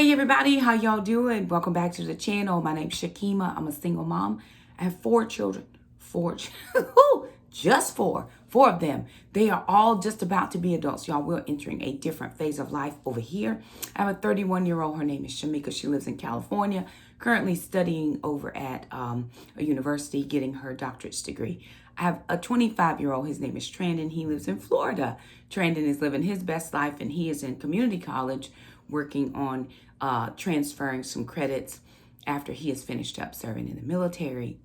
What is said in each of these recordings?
Hey everybody, how y'all doing? Welcome back to the channel. My name's Shakema. I'm a single mom. I have 4 children. Just four of them. They are all just about to be adults. Y'all, we're entering a different phase of life over here. I have a 31-year-old. Her name is Shamika. She lives in California, currently studying over at a university, getting her doctorate's degree. I have a 25-year-old. His name is Trandon. He lives in Florida. Trandon is living his best life, and he is in community college working on transferring some credits after he has finished up serving in the military.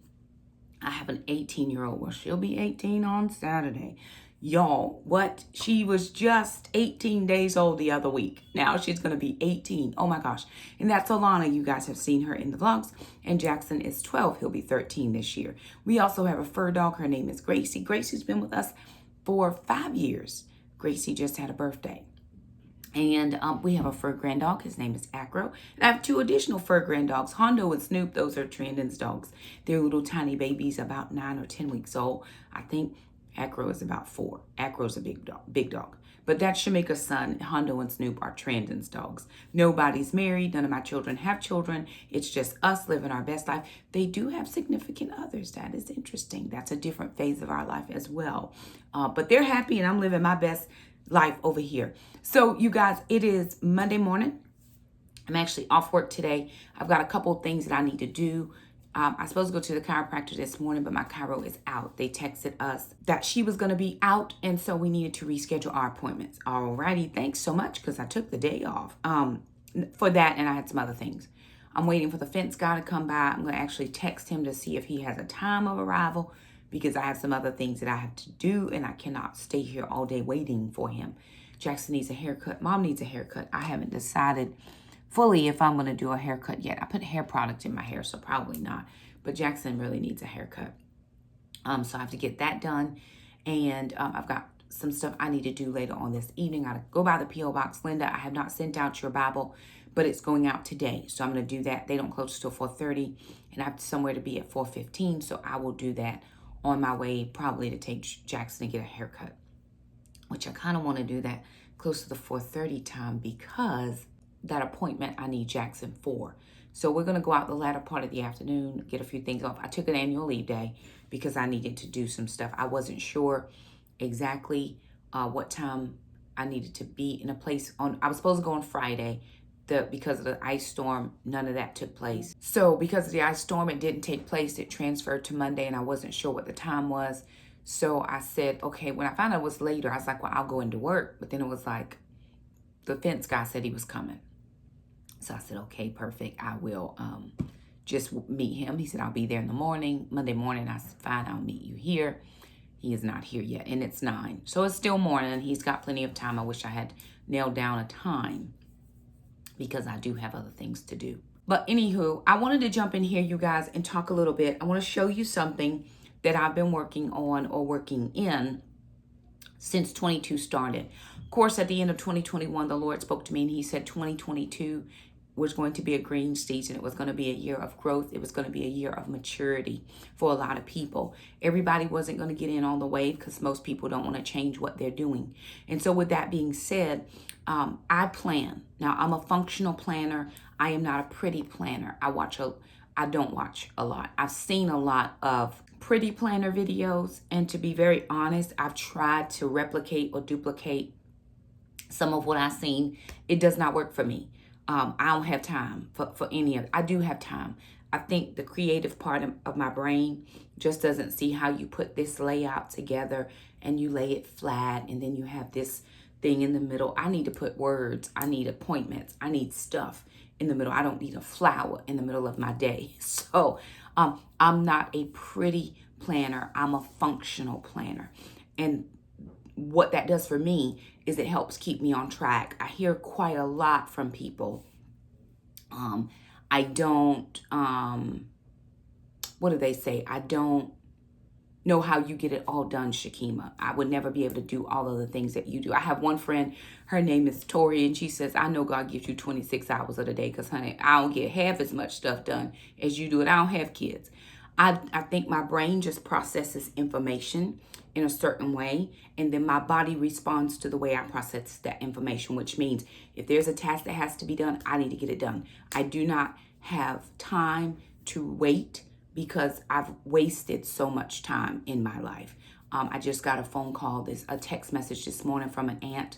I have an 18-year-old. Well, she'll be 18 on Saturday. Y'all, what? She was just 18 days old the other week. Now she's going to be 18. Oh my gosh. And that's Alana. You guys have seen her in the vlogs. And Jackson is 12. He'll be 13 this year. We also have a fur dog. Her name is Gracie. Gracie's been with us for 5 years. Gracie just had a birthday. And we have a fur grand dog. His name is Acro. And I have 2 additional fur grand dogs, Hondo and Snoop. Those are Trandon's dogs. They're little tiny babies, about 9 or 10 weeks old. I think Acro is about 4. Acro's a big dog. But that's Shamika's son. Hondo and Snoop are Trandon's dogs. Nobody's married. None of my children have children. It's just us living our best life. They do have significant others. That is interesting. That's a different phase of our life as well. But they're happy, and I'm living my best life over here. So you guys, it is Monday morning. I'm actually off work today. I've got a couple of things that I need to do. I was supposed to go to the chiropractor this morning, but my chiro is out. They texted us that she was going to be out, and so we needed to reschedule our appointments. Alrighty, thanks so much, because I took the day off for that, and I had some other things. I'm waiting for the fence guy to come by. I'm going to actually text him to see if he has a time of arrival, because I have some other things that I have to do, and I cannot stay here all day waiting for him. Jackson needs a haircut. Mom needs a haircut. I haven't decided fully if I'm going to do a haircut yet. I put hair product in my hair, so probably not. But Jackson really needs a haircut. So I have to get that done. And I've got some stuff I need to do later on this evening. I got to go by the P.O. Box. Linda, I have not sent out your Bible, but it's going out today. So I'm going to do that. They don't close till 4:30, and I have somewhere to be at 4:15. So I will do that on my way, probably to take Jackson to get a haircut, which I kind of want to do that close to the 4:30 time, because that appointment I need Jackson for. So we're going to go out the latter part of the afternoon, get a few things off. I took an annual leave day because I needed to do some stuff. I wasn't sure exactly what time I needed to be in a place on. I was supposed to go on Friday. Because of the ice storm, none of that took place. So because of the ice storm, it didn't take place. It transferred to Monday, and I wasn't sure what the time was. So I said, okay, when I found out it was later, I was like, well, I'll go into work. But then it was like, the fence guy said he was coming. So I said, okay, perfect. I will just meet him. He said, I'll be there in the morning. Monday morning, I said, fine, I'll meet you here. He is not here yet, and it's 9. So it's still morning. He's got plenty of time. I wish I had nailed down a time, because I do have other things to do. But anywho, I wanted to jump in here, you guys, and talk a little bit. I want to show you something that I've been working on or working in since 22 started. Of course, at the end of 2021, the Lord spoke to me, and he said 2022 was going to be a green season. It was going to be a year of growth. It was going to be a year of maturity for a lot of people. Everybody wasn't going to get in on the wave, because most people don't want to change what they're doing. And so with that being said, I plan. Now, I'm a functional planner. I am not a pretty planner. I don't watch a lot. I've seen a lot of pretty planner videos, and to be very honest, I've tried to replicate or duplicate some of what I've seen. It does not work for me. I don't have time for any of it. I do have time. I think the creative part of my brain just doesn't see how you put this layout together and you lay it flat, and then you have this thing in the middle. I need to put words. I need appointments. I need stuff in the middle. I don't need a flower in the middle of my day. So I'm not a pretty planner. I'm a functional planner. And what that does for me is it helps keep me on track. I hear quite a lot from people. I don't, what do they say? I don't know how you get it all done, Shakema. I would never be able to do all of the things that you do. I have one friend, her name is Tori, and she says, I know God gives you 26 hours of the day, because, honey, I don't get half as much stuff done as you do, and I don't have kids. I think my brain just processes information in a certain way, and then my body responds to the way I process that information, which means if there's a task that has to be done, I need to get it done. I do not have time to wait because I've wasted so much time in my life. I just got a text message this morning from an aunt,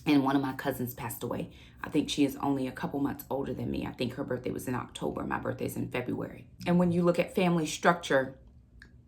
and one of my cousins passed away. I think she is only a couple months older than me. I think her birthday was in October. My birthday's in February. And when you look at family structure,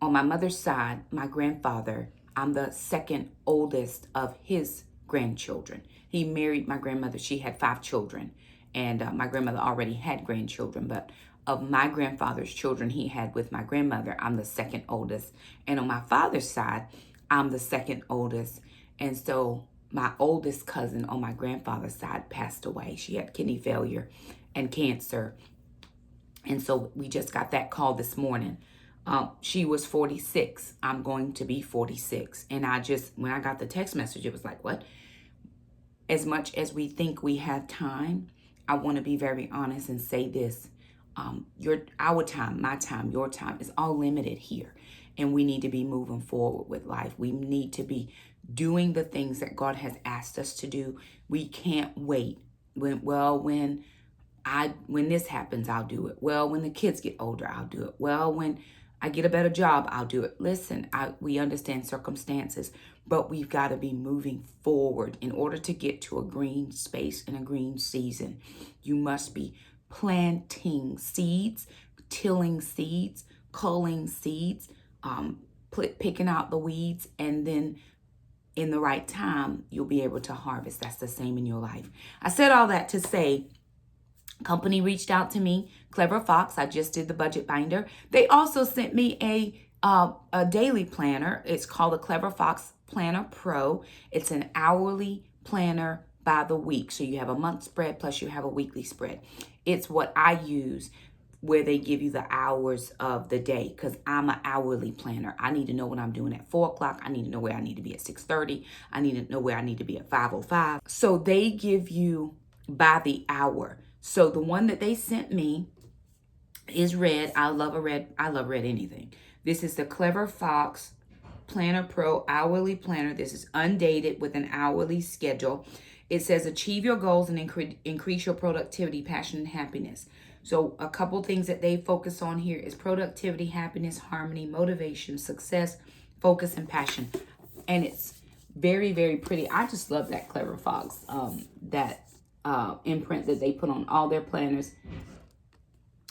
on my mother's side, my grandfather, I'm the second oldest of his grandchildren. He married my grandmother. She had 5 children. And my grandmother already had grandchildren. But of my grandfather's children he had with my grandmother, I'm the second oldest. And on my father's side, I'm the second oldest. And so my oldest cousin on my grandfather's side passed away. She had kidney failure and cancer. And so we just got that call this morning. She was 46. I'm going to be 46. And when I got the text message, it was like, what? As much as we think we have time, I want to be very honest and say this. Our time, my time, your time is all limited here. And we need to be moving forward with life. We need to be doing the things that God has asked us to do. We can't wait. When this happens, I'll do it. Well, when the kids get older, I'll do it. Well, when I get a better job, I'll do it. Listen, we understand circumstances, but we've got to be moving forward. In order to get to a green space and a green season, you must be planting seeds, tilling seeds, culling seeds, picking out the weeds, and then in the right time, you'll be able to harvest. That's the same in your life. I said all that to say, company reached out to me, Clever Fox. I just did the budget binder. They also sent me a daily planner. It's called the Clever Fox Planner Pro. It's an hourly planner by the week. So you have a month spread plus you have a weekly spread. It's what I use, where they give you the hours of the day, because I'm an hourly planner. I need to know what I'm doing at 4 o'clock. I need to know where I need to be at 6:30. I need to know where I need to be at 5:05. So they give you by the hour. So the one that they sent me is red. I love red anything. This is the Clever Fox Planner Pro Hourly Planner. This is undated with an hourly schedule. It says achieve your goals and increase your productivity, passion, and happiness. So a couple things that they focus on here is productivity, happiness, harmony, motivation, success, focus, and passion. And it's very, very pretty. I just love that Clever Fox, imprint that they put on all their planners.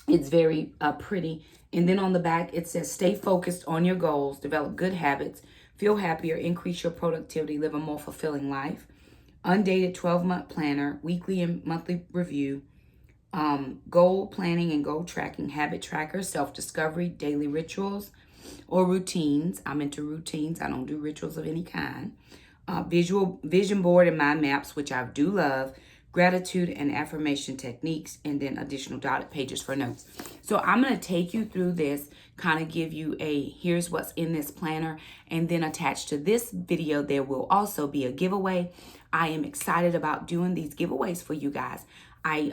It's very pretty. And then on the back, it says stay focused on your goals, develop good habits, feel happier, increase your productivity, live a more fulfilling life. Undated 12-month planner, weekly and monthly review, goal planning and goal tracking, habit tracker, self-discovery, daily rituals or routines. I'm into routines. I don't do rituals of any kind. Vision board and mind maps, which I do love. Gratitude and affirmation techniques, and then additional dotted pages for notes. So I'm going to take you through this, kind of give you here's what's in this planner, and then attached to this video, there will also be a giveaway. I am excited about doing these giveaways for you guys. I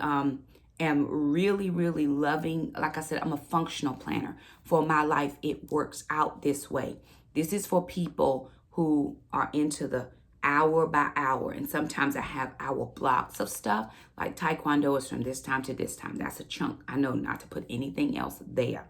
am really, really loving, like I said, I'm a functional planner for my life. It works out this way. This is for people who are into the hour by hour, and sometimes I have hour blocks of stuff. Like Taekwondo is from this time to this time. That's a chunk. I know not to put anything else there.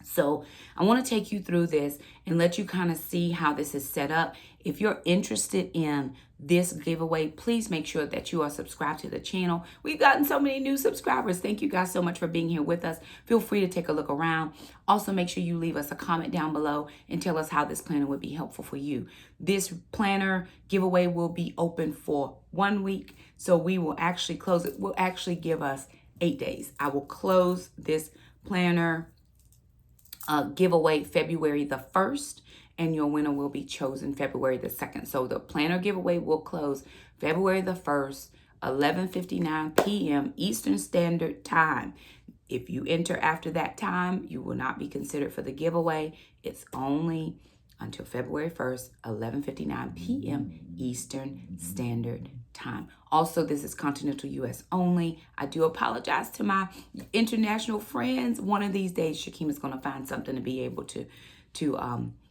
So I want to take you through this and let you kind of see how this is set up. If you're interested in this giveaway, please make sure that you are subscribed to the channel. We've gotten so many new subscribers. Thank you guys so much for being here with us. Feel free to take a look around. Also, make sure you leave us a comment down below and tell us how this planner would be helpful for you. This planner giveaway will be open for 1 week. So we will actually close it. Will actually give us 8 days. I will close this planner giveaway February the 1st, and your winner will be chosen February the 2nd. So the planner giveaway will close February the 1st, 11:59 p.m. Eastern Standard Time. If you enter after that time, you will not be considered for the giveaway. It's only until February 1st, 11:59 p.m. Eastern Standard time. Also, this is continental US only. I do apologize to my international friends. One of these days, Shakema is going to find something to be able to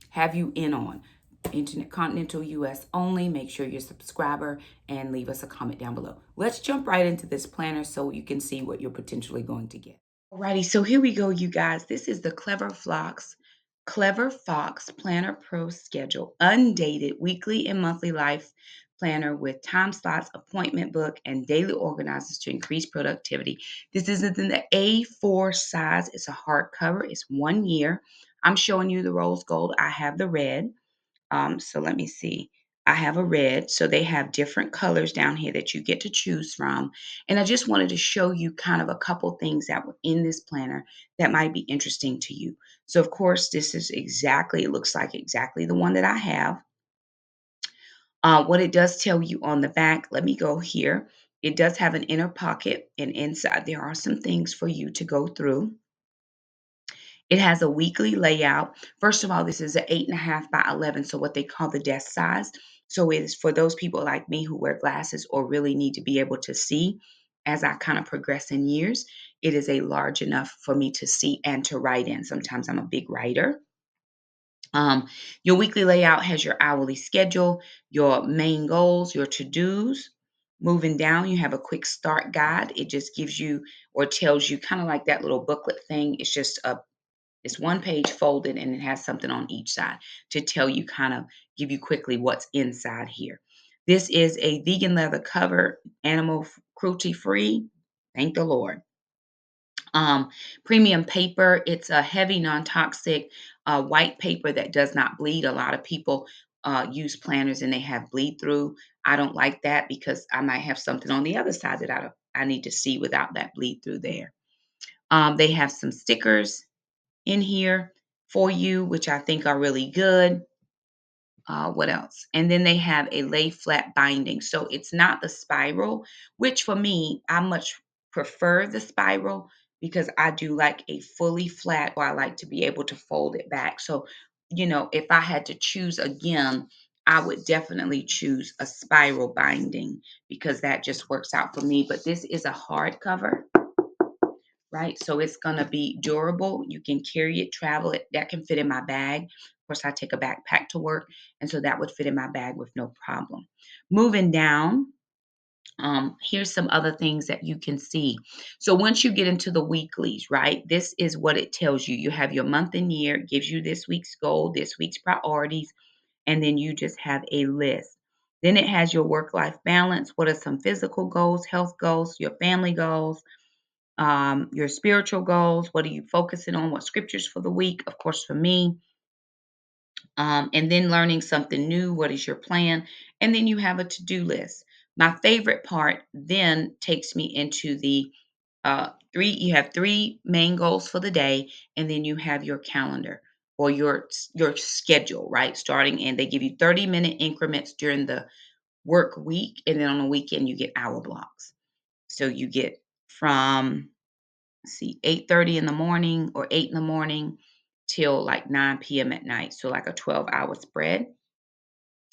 have you in on. Internet continental US only. Make sure you're a subscriber and leave us a comment down below. Let's jump right into this planner so you can see what you're potentially going to get. Alrighty, so here we go, you guys. This is the Clever Fox Planner Pro Schedule, undated weekly and monthly life planner with time slots, appointment book, and daily organizers to increase productivity. This is in the A4 size. It's a hardcover. It's 1 year. I'm showing you the rose gold. I have the red. So let me see. I have a red. So they have different colors down here that you get to choose from. And I just wanted to show you kind of a couple things that were in this planner that might be interesting to you. So of course, this is exactly, it looks like exactly the one that I have. What it does tell you on the back, let me go here. It does have an inner pocket, and inside there are some things for you to go through. It has a weekly layout. First of all, this is an 8.5 by 11, so what they call the desk size. So it is for those people like me who wear glasses or really need to be able to see as I kind of progress in years. It is a large enough for me to see and to write in. Sometimes I'm a big writer. Your weekly layout has your hourly schedule, your main goals, your to-dos. Moving down, you have a quick start guide. It just gives you or tells you kind of like that little booklet thing. It's one page folded and it has something on each side to tell you kind of give you quickly what's inside here. This is a vegan leather cover, animal cruelty free. Thank the Lord. Um, Premium paper. It's a heavy, non-toxic white paper that does not bleed. A lot of people use planners and they have bleed through. I don't like that because I might have something on the other side that I need to see without that bleed through there. They have some stickers in here for you, which I think are really good. What else? And then they have a lay flat binding. So it's not the spiral, which for me, I much prefer the spiral because I do like a fully flat, or I like to be able to fold it back. So, if I had to choose again, I would definitely choose a spiral binding because that just works out for me. But this is a hardcover, right? So it's going to be durable. You can carry it, travel it. That can fit in my bag. Of course, I take a backpack to work, and so that would fit in my bag with no problem. Moving down, here's some other things that you can see. So once you get into the weeklies, right, this is what it tells you. You have your month and year, it gives you this week's goal, this week's priorities, and then you just have a list. Then it has your work-life balance. What are some physical goals, health goals, your family goals, your spiritual goals? What are you focusing on? What scriptures for the week? Of course, for me. And then learning something new. What is your plan? And then you have a to do list. My favorite part then takes me into the you have three main goals for the day, and then you have your calendar or your schedule, right? Starting and they give you 30-minute increments during the work week, and then on the weekend you get hour blocks. So you get from see 8:30 in the morning or 8 in the morning till like 9 p.m. at night. So like a 12-hour spread.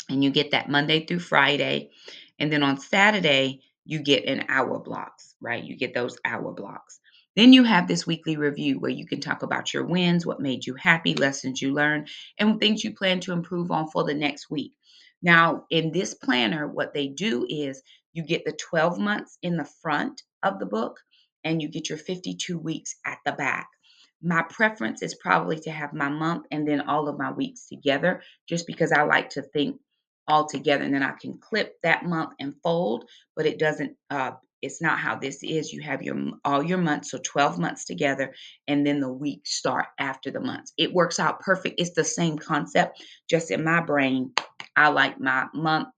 And you get that Monday through Friday. And then on Saturday, you get an hour blocks, right? You get those hour blocks. Then you have this weekly review where you can talk about your wins, what made you happy, lessons you learned, and things you plan to improve on for the next week. Now, in this planner, what they do is you get the 12 months in the front of the book and you get your 52 weeks at the back. My preference is probably to have my month and then all of my weeks together, just because I like to think all together and then I can clip that month and fold, but it doesn't it's not how this is. You have all your months, so 12 months together, and then the weeks start after the months. It works out perfect. It's the same concept, just in my brain. I like my month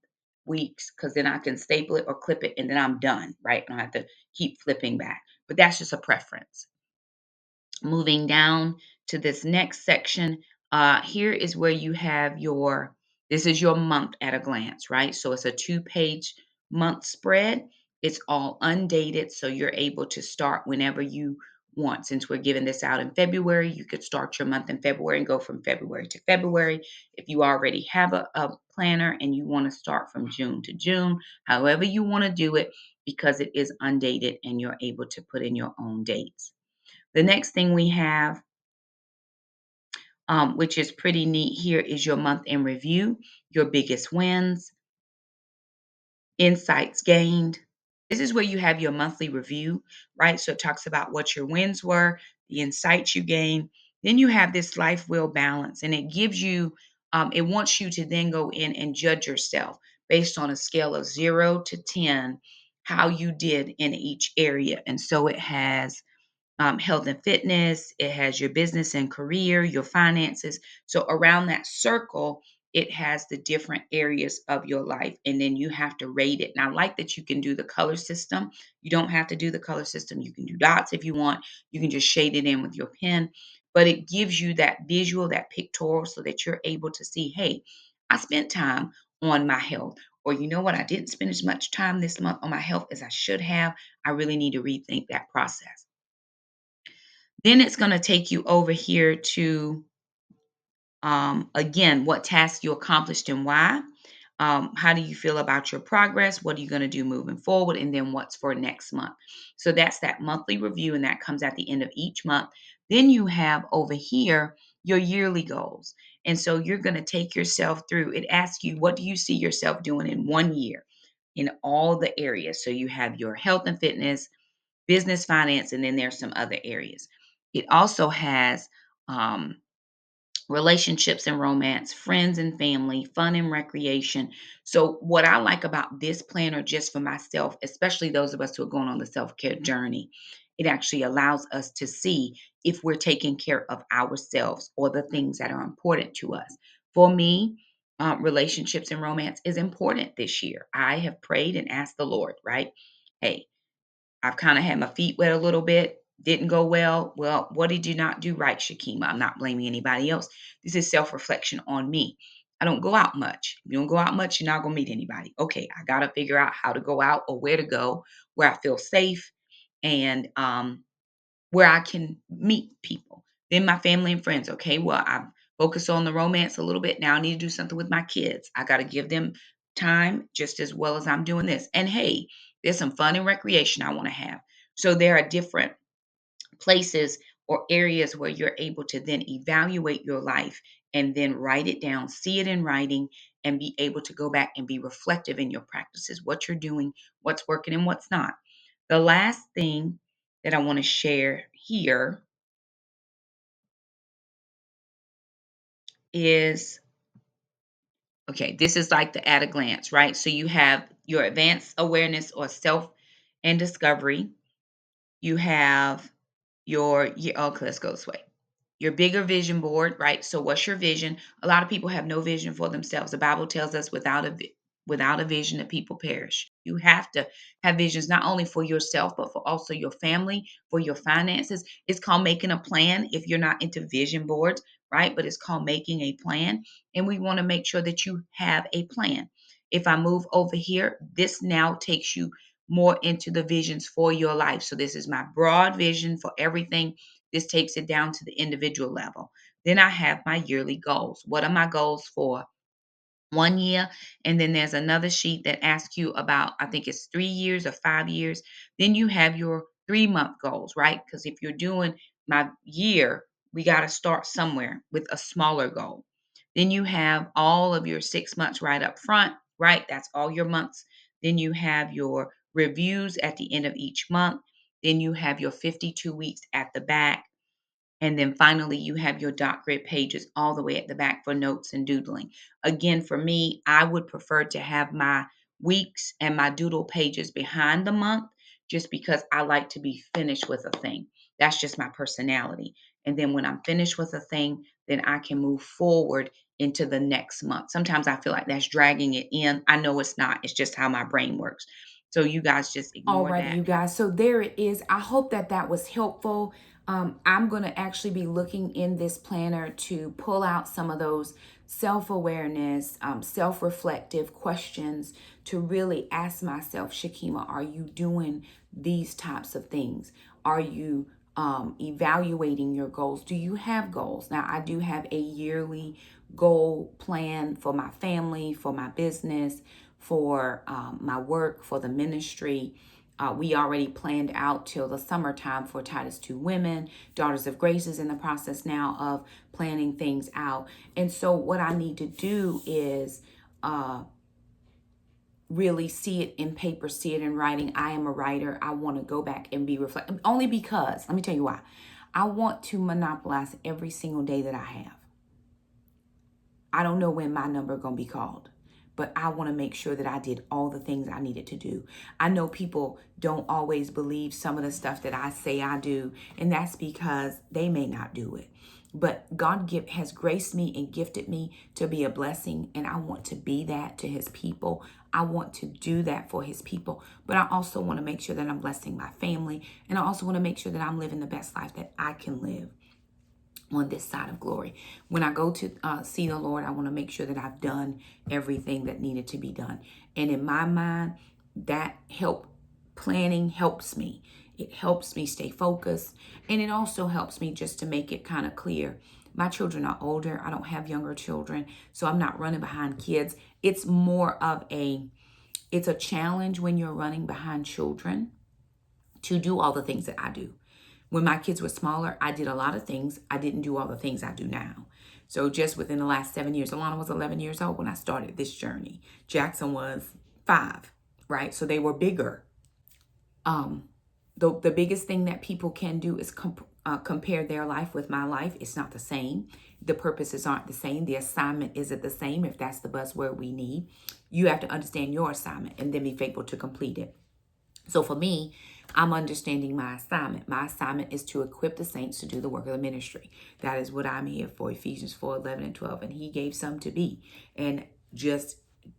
weeks because then I can staple it or clip it and then I'm done, right? I don't have to keep flipping back. But that's just a preference. Moving down to this next section, here is where you have this is your month at a glance, right? So it's a 2-page month spread. It's all undated, so you're able to start whenever you want. Since we're giving this out in February, you could start your month in February and go from February to February. If you already have a planner and you want to start from June to June, however you want to do it, because it is undated and you're able to put in your own dates. The next thing we have, which is pretty neat here, is your month in review, your biggest wins, insights gained. This is where you have your monthly review, right? So it talks about what your wins were, the insights you gained. Then you have this life will balance, and it gives you, it wants you to then go in and judge yourself based on a scale of 0 to 10, how you did in each area. And so it has health and fitness, it has your business and career, your finances. So around that circle, it has the different areas of your life, and then you have to rate it. Now, I like that you can do the color system. You don't have to do the color system. You can do dots if you want. You can just shade it in with your pen, but it gives you that visual, that pictorial, so that you're able to see, hey, I spent time on my health. Or, you know what, I didn't spend as much time this month on my health as I should have. I really need to rethink that process. Then it's going to take you over here to, again, what tasks you accomplished and why. How do you feel about your progress? What are you going to do moving forward? And then what's for next month? So that's that monthly review, and that comes at the end of each month. Then you have over here your yearly goals. And so you're going to take yourself through. It asks you, what do you see yourself doing in 1 year in all the areas? So you have your health and fitness, business, finance, and then there's some other areas. It also has um, relationships and romance, friends and family, fun and recreation. So, what I like about this planner, just for myself, especially those of us who are going on the self care journey, it actually allows us to see if we're taking care of ourselves or the things that are important to us. For me, relationships and romance is important this year. I have prayed and asked the Lord, right? Hey, I've kind of had my feet wet a little bit. Didn't go well. Well, what did you not do right, Shakema? I'm not blaming anybody else. This is self reflection on me. I don't go out much. If you don't go out much, you're not going to meet anybody. Okay, I got to figure out how to go out or where to go where I feel safe and where I can meet people. Then my family and friends. Okay, well, I've focused on the romance a little bit. Now I need to do something with my kids. I got to give them time just as well as I'm doing this. And hey, there's some fun and recreation I want to have. So there are different places or areas where you're able to then evaluate your life and then write it down, see it in writing, and be able to go back and be reflective in your practices, what you're doing, what's working, and what's not. The last thing that I want to share here is, okay, this is like the at a glance, right? So you have your advanced awareness or self and discovery. You have okay, let's go this way. Your bigger vision board, right? So what's your vision? A lot of people have no vision for themselves. The Bible tells us without a vision the people perish. You have to have visions not only for yourself but for also your family, for your finances. It's called making a plan if you're not into vision boards, right? But it's called making a plan, and we want to make sure that you have a plan. If I move over here, this now takes you more into the visions for your life. So this is my broad vision for everything. This takes it down to the individual level. Then I have my yearly goals. What are my goals for 1 year? And then there's another sheet that asks you about, I think it's 3 years or 5 years. Then you have your 3 month goals, right? Because if you're doing my year, we got to start somewhere with a smaller goal. Then you have all of your 6 months right up front, right? That's all your months. Then you have your reviews at the end of each month. Then you have your 52 weeks at the back. And then finally, you have your dot grid pages all the way at the back for notes and doodling. Again, for me, I would prefer to have my weeks and my doodle pages behind the month just because I like to be finished with a thing. That's just my personality. And then when I'm finished with a thing, then I can move forward into the next month. Sometimes I feel like that's dragging it in. I know it's not, it's just how my brain works. So you guys just ignore Alrighty, that. you guys. So there it is. I hope that that was helpful. I'm going to actually be looking in this planner to pull out some of those self awareness, self reflective questions to really ask myself, Shakema, are you doing these types of things? Are you evaluating your goals? Do you have goals? Now, I do have a yearly goal plan for my family, for my business, for my work, for the ministry. We already planned out till the summertime for Titus 2 Women. Daughters of Grace is in the process now of planning things out. And so what I need to do is really see it in paper, see it in writing. I am a writer. I want to go back and be reflective. Only because, let me tell you why. I want to monopolize every single day that I have. I don't know when my number is going to be called, but I want to make sure that I did all the things I needed to do. I know people don't always believe some of the stuff that I say I do, and that's because they may not do it. But God has graced me and gifted me to be a blessing, and I want to be that to his people. I want to do that for his people, but I also want to make sure that I'm blessing my family, and I also want to make sure that I'm living the best life that I can live on this side of glory. When I go to see the Lord, I want to make sure that I've done everything that needed to be done. And in my mind, that planning helps me. It helps me stay focused. And it also helps me just to make it kind of clear. My children are older. I don't have younger children, so I'm not running behind kids. It's more of it's a challenge when you're running behind children to do all the things that I do. When my kids were smaller, I did a lot of things. I didn't do all the things I do now. So just within the last 7 years, Alana was 11 years old when I started this journey. Jackson was 5, right? So they were bigger. The biggest thing that people can do is compare their life with my life. It's not the same. The purposes aren't the same. The assignment isn't the same, if that's the buzzword we need. You have to understand your assignment and then be faithful to complete it. So for me, I'm understanding my assignment. My assignment is to equip the saints to do the work of the ministry. That is what I'm here for, Ephesians 4:11-12. And he gave some to be. And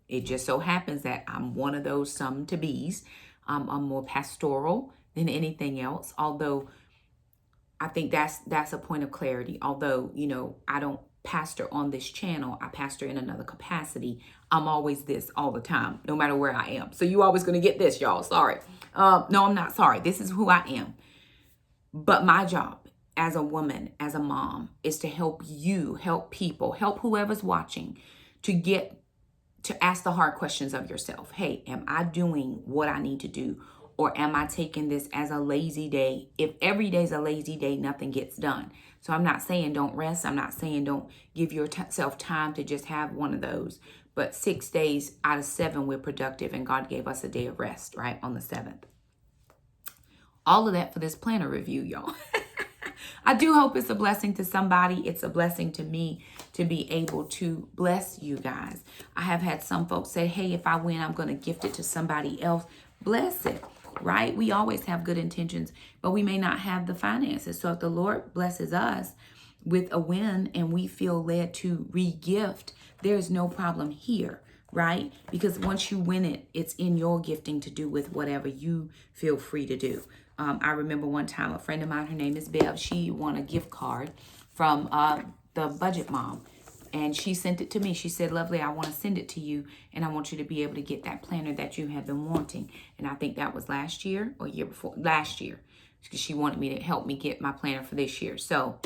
it just so happens that I'm one of those some to be's. I'm more pastoral than anything else. Although I think that's a point of clarity. Although, I don't pastor on this channel, I pastor in another capacity. I'm always this all the time, no matter where I am. So you always going to get this, y'all. Sorry. No, I'm not sorry. This is who I am. But my job as a woman, as a mom, is to help you, help people, help whoever's watching to ask the hard questions of yourself. Hey, am I doing what I need to do? Or am I taking this as a lazy day? If every day's a lazy day, nothing gets done. So I'm not saying don't rest. I'm not saying don't give yourself time to just have one of those. But 6 days out of 7, we're productive, and God gave us a day of rest, right, on the 7th. All of that for this planner review, y'all. I do hope it's a blessing to somebody. It's a blessing to me to be able to bless you guys. I have had some folks say, hey, if I win, I'm going to gift it to somebody else. Bless it, right? We always have good intentions, but we may not have the finances. So if the Lord blesses us with a win and we feel led to re-gift, there's no problem here, right? Because once you win it, it's in your gifting to do with whatever you feel free to do. I remember one time a friend of mine, her name is Bev, she won a gift card from the Budget Mom. And she sent it to me. She said, Lovely, I want to send it to you. And I want you to be able to get that planner that you have been wanting. And I think that was last year or year before. Last year. Because she wanted me to help me get my planner for this year. So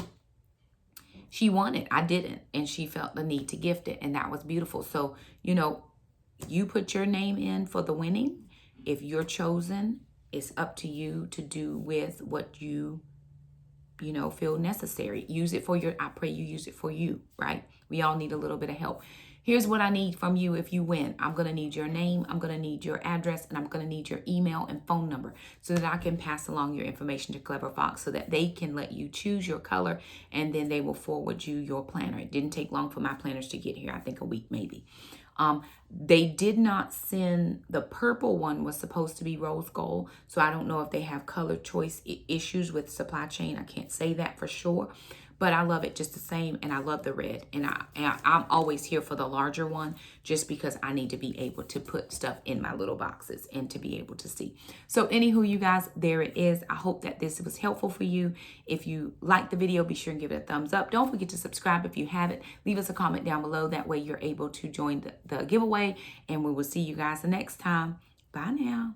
she won it. I didn't. And she felt the need to gift it. And that was beautiful. So, you put your name in for the winning. If you're chosen, it's up to you to do with what you feel necessary. Use it for I pray you use it for you, right? We all need a little bit of help. Here's what I need from you if you win. I'm going to need your name, I'm going to need your address, and I'm going to need your email and phone number so that I can pass along your information to Clever Fox so that they can let you choose your color, and then they will forward you your planner. It didn't take long for my planners to get here. I think a week maybe. They did not send, the purple one was supposed to be rose gold. So I don't know if they have color choice issues with supply chain. I can't say that for sure, but I love it just the same. And I love the red. And I'm always here for the larger one just because I need to be able to put stuff in my little boxes and to be able to see. So anywho, you guys, there it is. I hope that this was helpful for you. If you like the video, be sure and give it a thumbs up. Don't forget to subscribe if you haven't. Leave us a comment down below. That way you're able to join the giveaway. And we will see you guys the next time. Bye now.